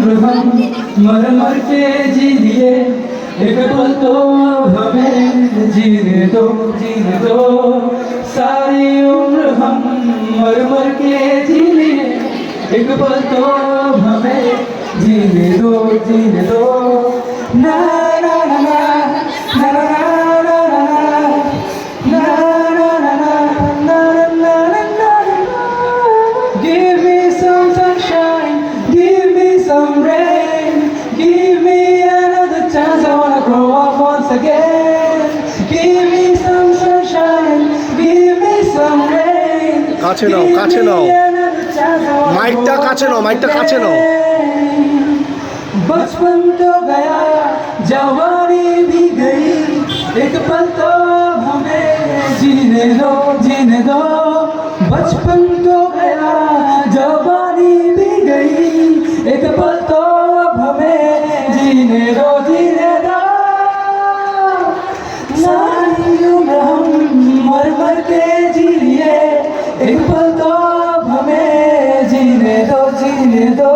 उम्र हम मर मर के जी लिए, एक पल तो हमें जीने दो, जीने दो। सारी उम्र हम मर मर के जी लिए, एक पल तो हमें जीने दो, जीने दो। ना ना ना ना ना ना ना ना ना ना ना ना ना। Give me some sunshine, give me some rain, give me another chance. I wanna grow up once again. Give me some sunshine, give me some rain. কাছে নাও, কাছে নাও। মাইকটা কাছে নাও, মাইকটা কাছে নাও। बचपन तो गया, जवानी भी गई, एक पल तो हमें जीने दो, जीने दो। बचपन तो गया, जवानी भी गई, एक पल तो हमें जीने दो, जीने दो। सारी उम्र हम मर मर के जी लिए, एक पल तो हमें जीने दो, जीने दो।